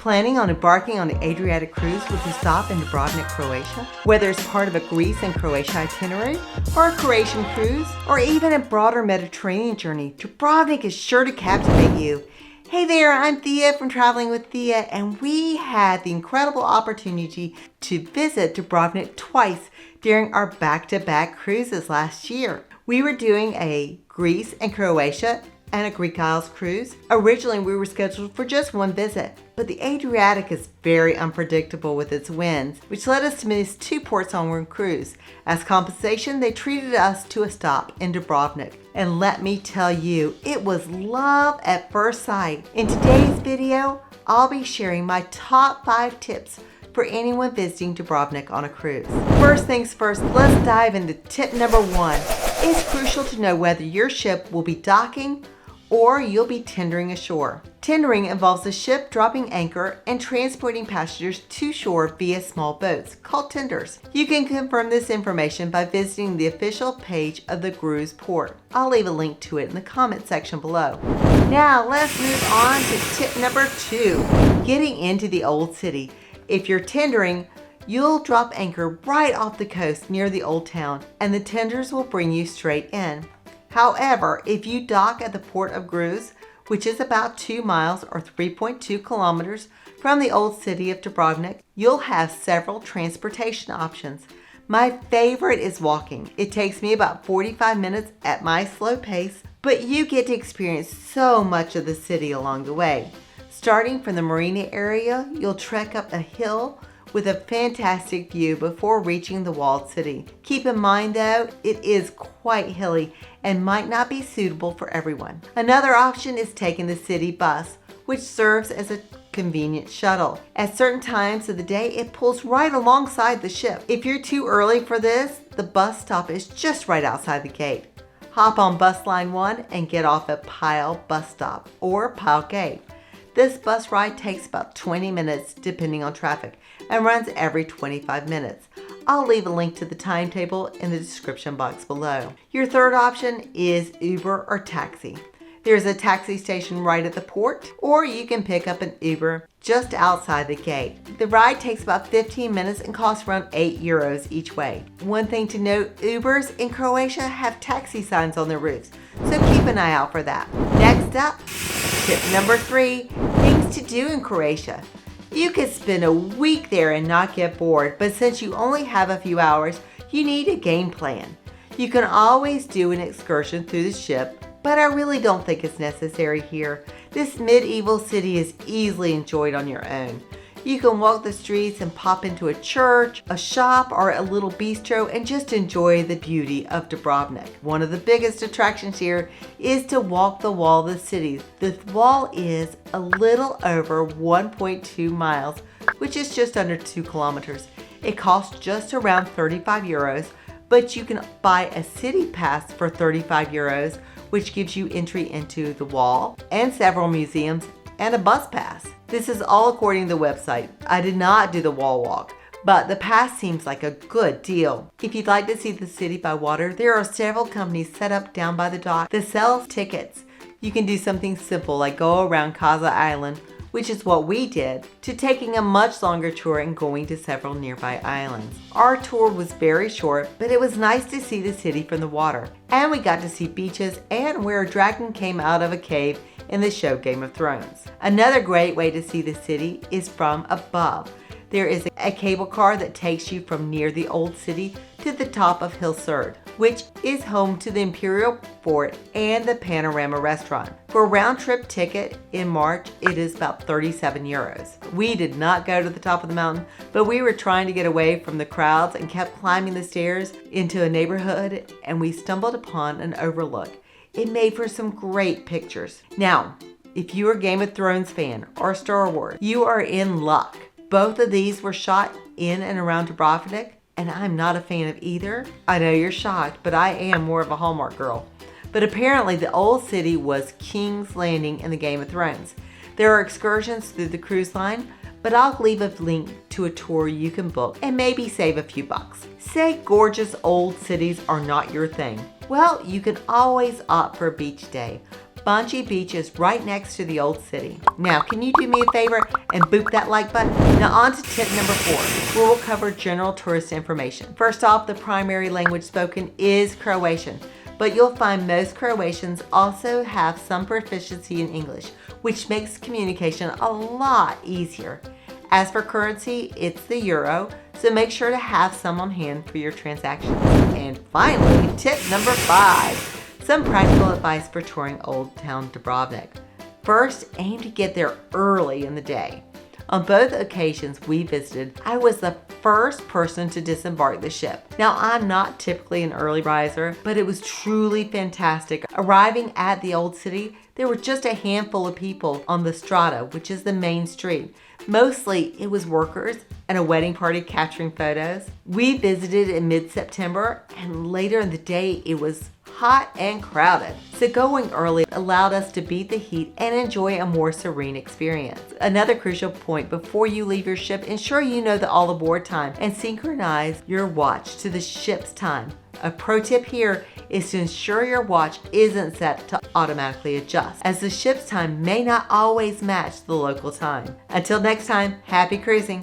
Planning on embarking on an Adriatic cruise with a stop in Dubrovnik, Croatia? Whether it's part of a Greece and Croatia itinerary, or a Croatian cruise, or even a broader Mediterranean journey, Dubrovnik is sure to captivate you. Hey there, I'm Thea from Traveling with Thea, and we had the incredible opportunity to visit Dubrovnik twice during our back-to-back cruises last year. We were doing a Greece and Croatia and a Greek Isles cruise. Originally, we were scheduled for just one visit, but the Adriatic is very unpredictable with its winds, which led us to miss 2 ports on one cruise. As compensation, they treated us to a stop in Dubrovnik. And let me tell you, it was love at first sight. In today's video, I'll be sharing my top 5 tips for anyone visiting Dubrovnik on a cruise. First things first, let's dive into tip number 1. It's crucial to know whether your ship will be docking or you'll be tendering ashore. Tendering involves the ship dropping anchor and transporting passengers to shore via small boats, called tenders. You can confirm this information by visiting the official page of the cruise port. I'll leave a link to it in the comment section below. Now let's move on to tip number 2, getting into the Old City. If you're tendering, you'll drop anchor right off the coast near the Old Town, and the tenders will bring you straight in. However, if you dock at the port of Cruise, which is about 2 miles or 3.2 kilometers from the old city of Dubrovnik, you'll have several transportation options. My favorite is walking. It takes me about 45 minutes at my slow pace, but you get to experience so much of the city along the way. Starting from the marina area, you'll trek up a hill with a fantastic view before reaching the walled city. Keep in mind though, it is quite hilly and might not be suitable for everyone. Another option is taking the city bus, which serves as a convenient shuttle. At certain times of the day, it pulls right alongside the ship. If you're too early for this, the bus stop is just right outside the gate. Hop on bus line 1 and get off at Pile bus stop or Pile Gate. This bus ride takes about 20 minutes depending on traffic and runs every 25 minutes. I'll leave a link to the timetable in the description box below. Your third option is Uber or taxi. There's a taxi station right at the port, or you can pick up an Uber just outside the gate. The ride takes about 15 minutes and costs around €8 each way. One thing to note, Ubers in Croatia have taxi signs on their roofs, so keep an eye out for that. Next up, tip number 3, things to do in Croatia. You could spend a week there and not get bored, but since you only have a few hours, you need a game plan. You can always do an excursion through the ship, but I really don't think it's necessary here. This medieval city is easily enjoyed on your own. You can walk the streets and pop into a church, a shop, or a little bistro and just enjoy the beauty of Dubrovnik. One of the biggest attractions here is to walk the wall of the city. The wall is a little over 1.2 miles, which is just under 2 kilometers. It costs just around €35, but you can buy a city pass for €35, which gives you entry into the wall and several museums and a bus pass. This is all according to the website. I did not do the wall walk, but the pass seems like a good deal. If you'd like to see the city by water, there are several companies set up down by the dock that sell tickets. You can do something simple like go around Kaza Island, which is what we did, to taking a much longer tour and going to several nearby islands. Our tour was very short, but it was nice to see the city from the water. And we got to see beaches and where a dragon came out of a cave in the show Game of Thrones. Another great way to see the city is from above. There is a cable car that takes you from near the old city to the top of Hill Serd, which is home to the Imperial Fort and the Panorama Restaurant. For a round-trip ticket in March, it is about €37. We did not go to the top of the mountain, but we were trying to get away from the crowds and kept climbing the stairs into a neighborhood, and we stumbled upon an overlook. It made for some great pictures. Now, if you're a Game of Thrones fan or Star Wars, you are in luck. Both of these were shot in and around Dubrovnik, and I'm not a fan of either. I know you're shocked, but I am more of a Hallmark girl. But apparently the old city was King's Landing in the Game of Thrones. There are excursions through the cruise line, but I'll leave a link to a tour you can book and maybe save a few bucks. Say gorgeous old cities are not your thing. Well, you can always opt for a beach day. Banji Beach is right next to the old city. Now, can you do me a favor and boop that like button? Now on to tip number 4, where we'll cover general tourist information. First off, the primary language spoken is Croatian, but you'll find most Croatians also have some proficiency in English, which makes communication a lot easier. As for currency, it's the euro, so make sure to have some on hand for your transactions. And finally, tip number 5. Some practical advice for touring Old Town Dubrovnik. First, aim to get there early in the day. On both occasions we visited, I was the first person to disembark the ship. Now, I'm not typically an early riser, but it was truly fantastic. Arriving at the old city, there were just a handful of people on the Strada, which is the main street. Mostly it was workers and a wedding party capturing photos. We visited in mid-September, and later in the day it was hot and crowded. So going early allowed us to beat the heat and enjoy a more serene experience. Another crucial point before you leave your ship, ensure you know the all aboard time and synchronize your watch to the ship's time. A pro tip here is to ensure your watch isn't set to automatically adjust, as the ship's time may not always match the local time. Until next time, happy cruising!